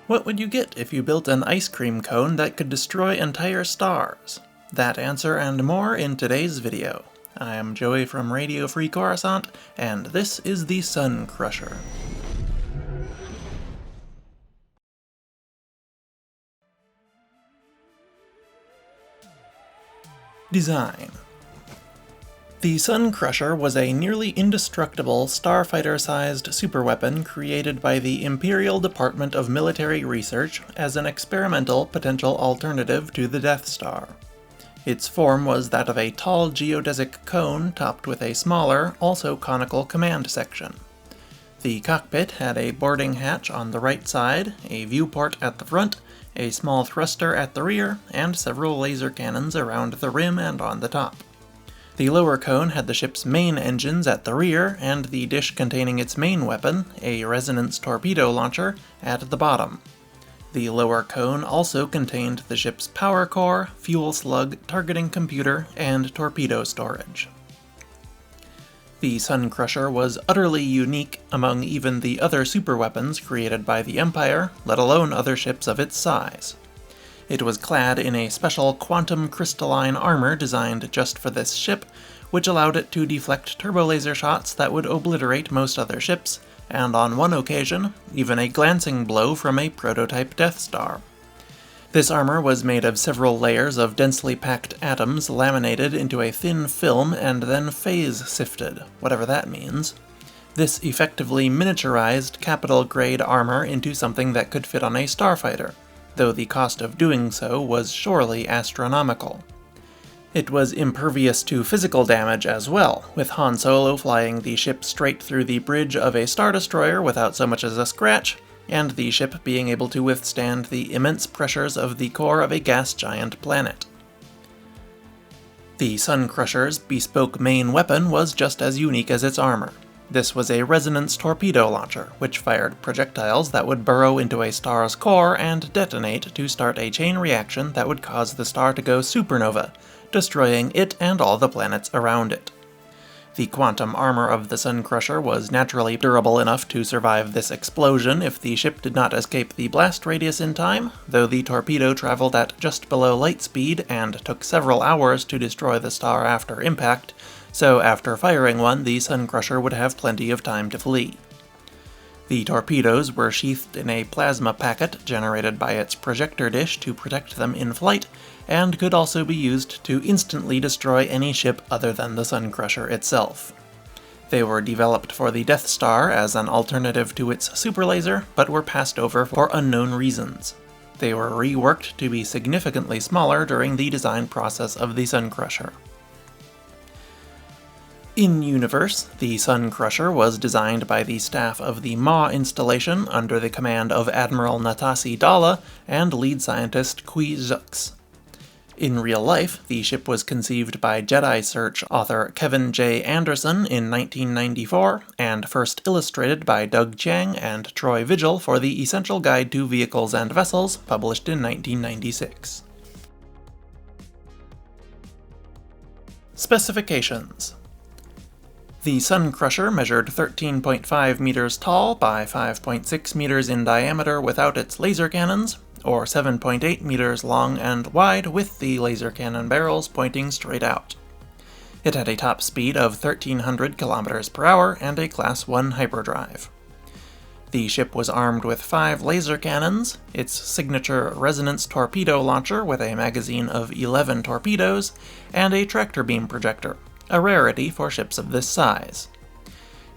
What would you get if you built an ice cream cone that could destroy entire stars? That answer and more in today's video. I am Joey from Radio Free Coruscant, and this is the Suncrusher. Design. The Suncrusher was a nearly indestructible, starfighter-sized superweapon created by the Imperial Department of Military Research as an experimental potential alternative to the Death Star. Its form was that of a tall geodesic cone topped with a smaller, also conical command section. The cockpit had a boarding hatch on the right side, a viewport at the front, a small thruster at the rear, and several laser cannons around the rim and on the top. The lower cone had the ship's main engines at the rear, and the dish containing its main weapon, a resonance torpedo launcher, at the bottom. The lower cone also contained the ship's power core, fuel slug, targeting computer, and torpedo storage. The Suncrusher was utterly unique among even the other superweapons created by the Empire, let alone other ships of its size. It was clad in a special quantum crystalline armor designed just for this ship, which allowed it to deflect turbolaser shots that would obliterate most other ships, and on one occasion, even a glancing blow from a prototype Death Star. This armor was made of several layers of densely packed atoms laminated into a thin film and then phase-sifted, whatever that means. This effectively miniaturized capital-grade armor into something that could fit on a starfighter, though the cost of doing so was surely astronomical. It was impervious to physical damage as well, with Han Solo flying the ship straight through the bridge of a Star Destroyer without so much as a scratch, and the ship being able to withstand the immense pressures of the core of a gas giant planet. The Suncrusher's bespoke main weapon was just as unique as its armor. This was a resonance torpedo launcher, which fired projectiles that would burrow into a star's core and detonate to start a chain reaction that would cause the star to go supernova, destroying it and all the planets around it. The quantum armor of the Suncrusher was naturally durable enough to survive this explosion if the ship did not escape the blast radius in time, though the torpedo traveled at just below light speed and took several hours to destroy the star after impact, so after firing one, the Suncrusher would have plenty of time to flee. The torpedoes were sheathed in a plasma packet generated by its projector dish to protect them in flight, and could also be used to instantly destroy any ship other than the Suncrusher itself. They were developed for the Death Star as an alternative to its superlaser, but were passed over for unknown reasons. They were reworked to be significantly smaller during the design process of the Suncrusher. In-universe, the Suncrusher was designed by the staff of the Maw installation under the command of Admiral Natasi Dalla and lead scientist Kyp Durron. In real life, the ship was conceived by Jedi Search author Kevin J. Anderson in 1994, and first illustrated by Doug Chiang and Troy Vigil for the Essential Guide to Vehicles and Vessels, published in 1996. Specifications. The Suncrusher measured 13.5 meters tall by 5.6 meters in diameter without its laser cannons, or 7.8 meters long and wide with the laser cannon barrels pointing straight out. It had a top speed of 1,300 kilometers per hour and a Class 1 hyperdrive. The ship was armed with 5 laser cannons, its signature resonance torpedo launcher with a magazine of 11 torpedoes, and a tractor beam projector, a rarity for ships of this size.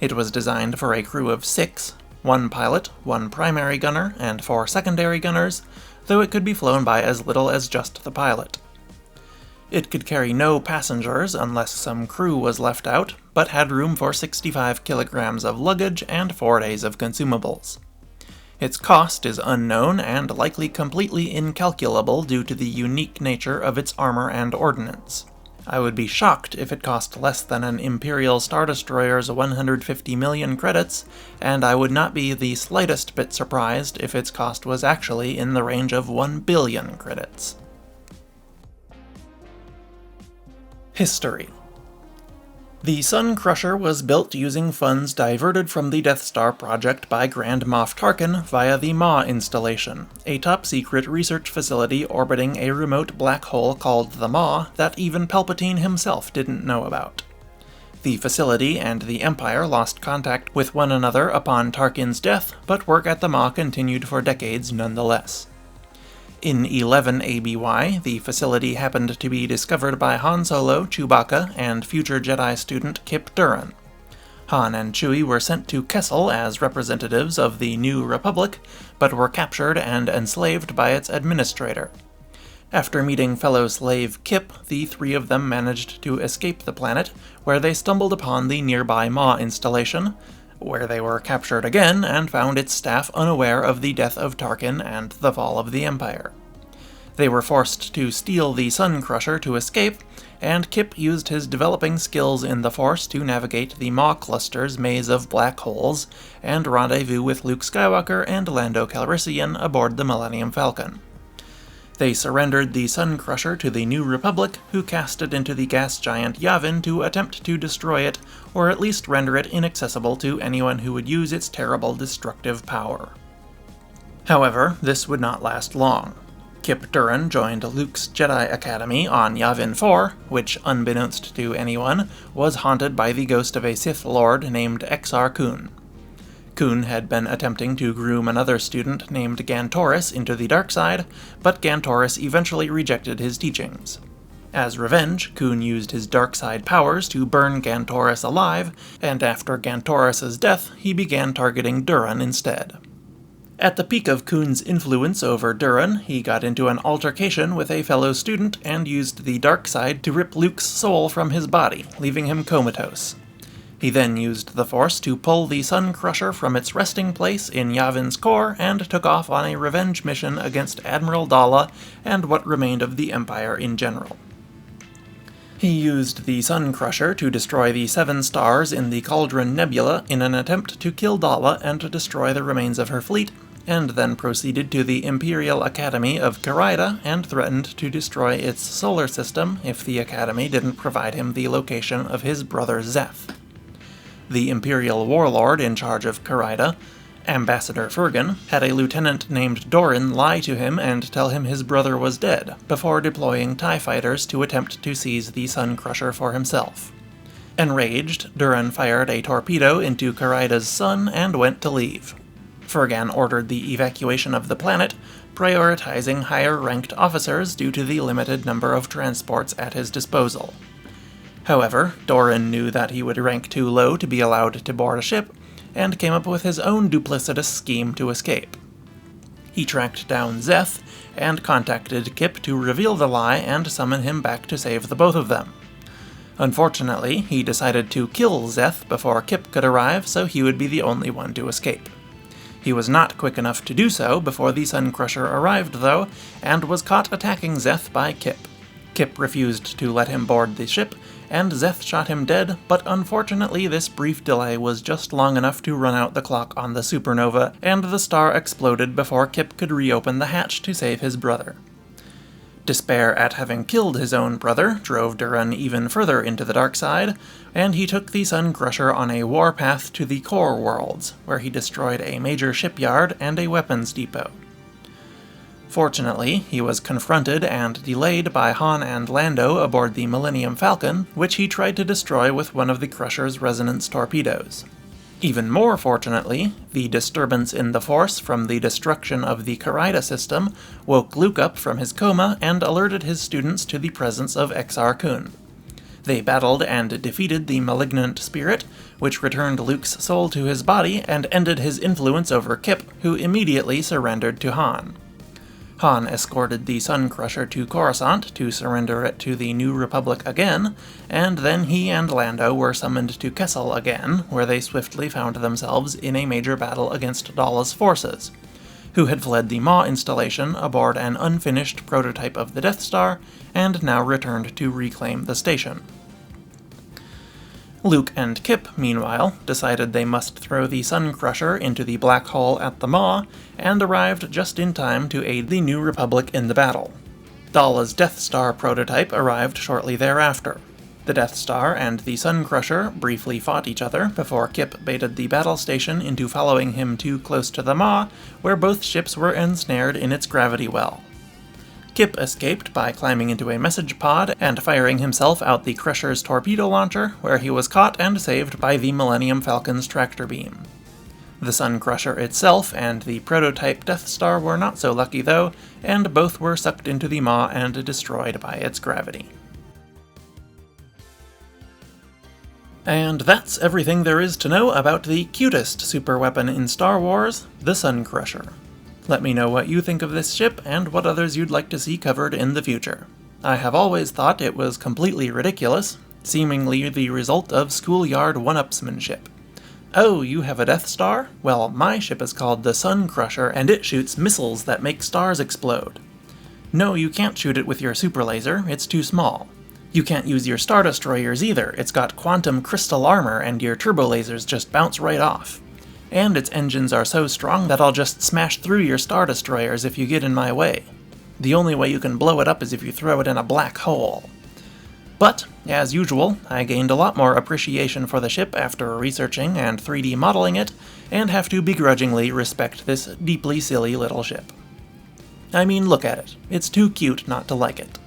It was designed for a crew of 6, 1 pilot, 1 primary gunner, and 4 secondary gunners, though it could be flown by as little as just the pilot. It could carry no passengers unless some crew was left out, but had room for 65 kilograms of luggage and 4 days of consumables. Its cost is unknown and likely completely incalculable due to the unique nature of its armor and ordnance. I would be shocked if it cost less than an Imperial Star Destroyer's 150 million credits, and I would not be the slightest bit surprised if its cost was actually in the range of 1 billion credits. History. The Suncrusher was built using funds diverted from the Death Star project by Grand Moff Tarkin via the Maw installation, a top-secret research facility orbiting a remote black hole called the Maw that even Palpatine himself didn't know about. The facility and the Empire lost contact with one another upon Tarkin's death, but work at the Maw continued for decades nonetheless. In 11 ABY, the facility happened to be discovered by Han Solo, Chewbacca, and future Jedi student Kyp Durron. Han and Chewie were sent to Kessel as representatives of the New Republic, but were captured and enslaved by its administrator. After meeting fellow slave Kyp, the three of them managed to escape the planet, where they stumbled upon the nearby Maw installation, where they were captured again and found its staff unaware of the death of Tarkin and the fall of the Empire. They were forced to steal the Suncrusher to escape, and Kyp used his developing skills in the Force to navigate the Maw Cluster's maze of black holes, and rendezvous with Luke Skywalker and Lando Calrissian aboard the Millennium Falcon. They surrendered the Suncrusher to the New Republic, who cast it into the gas giant Yavin to attempt to destroy it, or at least render it inaccessible to anyone who would use its terrible destructive power. However, this would not last long. Kyp Durron joined Luke's Jedi Academy on Yavin 4, which, unbeknownst to anyone, was haunted by the ghost of a Sith Lord named Exar Kun. Kun had been attempting to groom another student named Gantoris into the dark side, but Gantoris eventually rejected his teachings. As revenge, Kun used his dark side powers to burn Gantoris alive, and after Gantoris' death, he began targeting Durron instead. At the peak of Kun's influence over Durron, he got into an altercation with a fellow student and used the dark side to rip Luke's soul from his body, leaving him comatose. He then used the Force to pull the Suncrusher from its resting place in Yavin's core and took off on a revenge mission against Admiral Dalla and what remained of the Empire in general. He used the Suncrusher to destroy the 7 stars in the Cauldron Nebula in an attempt to kill Dalla and to destroy the remains of her fleet, and then proceeded to the Imperial Academy of Karaida and threatened to destroy its solar system if the Academy didn't provide him the location of his brother Zeth. The Imperial warlord in charge of Karaida, Ambassador Fergan, had a lieutenant named Doran lie to him and tell him his brother was dead, before deploying TIE fighters to attempt to seize the Suncrusher for himself. Enraged, Duran fired a torpedo into Karaida's sun and went to leave. Fergan ordered the evacuation of the planet, prioritizing higher-ranked officers due to the limited number of transports at his disposal. However, Doran knew that he would rank too low to be allowed to board a ship, and came up with his own duplicitous scheme to escape. He tracked down Zeth, and contacted Kyp to reveal the lie and summon him back to save the both of them. Unfortunately, he decided to kill Zeth before Kyp could arrive, so he would be the only one to escape. He was not quick enough to do so before the Suncrusher arrived, though, and was caught attacking Zeth by Kyp. Kyp refused to let him board the ship, and Zeth shot him dead, but unfortunately this brief delay was just long enough to run out the clock on the supernova, and the star exploded before Kyp could reopen the hatch to save his brother. Despair at having killed his own brother drove Duran even further into the dark side, and he took the Suncrusher on a warpath to the Core Worlds, where he destroyed a major shipyard and a weapons depot. Fortunately, he was confronted and delayed by Han and Lando aboard the Millennium Falcon, which he tried to destroy with one of the Crusher's resonance torpedoes. Even more fortunately, the disturbance in the Force from the destruction of the Karaida system woke Luke up from his coma and alerted his students to the presence of Exar Kun. They battled and defeated the malignant spirit, which returned Luke's soul to his body and ended his influence over Kyp, who immediately surrendered to Han. Han escorted the Suncrusher to Coruscant to surrender it to the New Republic again, and then he and Lando were summoned to Kessel again, where they swiftly found themselves in a major battle against Dalla's forces, who had fled the Maw installation aboard an unfinished prototype of the Death Star, and now returned to reclaim the station. Luke and Kyp, meanwhile, decided they must throw the Suncrusher into the black hole at the Maw, and arrived just in time to aid the New Republic in the battle. Dalla's Death Star prototype arrived shortly thereafter. The Death Star and the Suncrusher briefly fought each other before Kyp baited the battle station into following him too close to the maw, where both ships were ensnared in its gravity well. Kyp escaped by climbing into a message pod and firing himself out the Crusher's torpedo launcher, where he was caught and saved by the Millennium Falcon's tractor beam. The Suncrusher itself and the prototype Death Star were not so lucky though, and both were sucked into the maw and destroyed by its gravity. And that's everything there is to know about the cutest superweapon in Star Wars, the Suncrusher. Let me know what you think of this ship and what others you'd like to see covered in the future. I have always thought it was completely ridiculous, seemingly the result of schoolyard one-upsmanship. Oh, you have a Death Star? Well, my ship is called the Suncrusher, and it shoots missiles that make stars explode. No, you can't shoot it with your super laser, it's too small. You can't use your Star Destroyers either, it's got quantum crystal armor and your turbo lasers just bounce right off. And its engines are so strong that I'll just smash through your Star Destroyers if you get in my way. The only way you can blow it up is if you throw it in a black hole. But, as usual, I gained a lot more appreciation for the ship after researching and 3D modeling it, and have to begrudgingly respect this deeply silly little ship. I mean, look at it. It's too cute not to like it.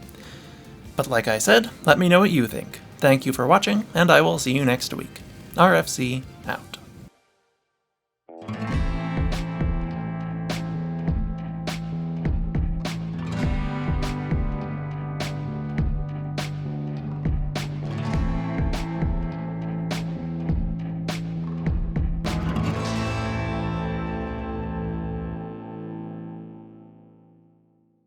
But like I said, let me know what you think. Thank you for watching, and I will see you next week. RFC out.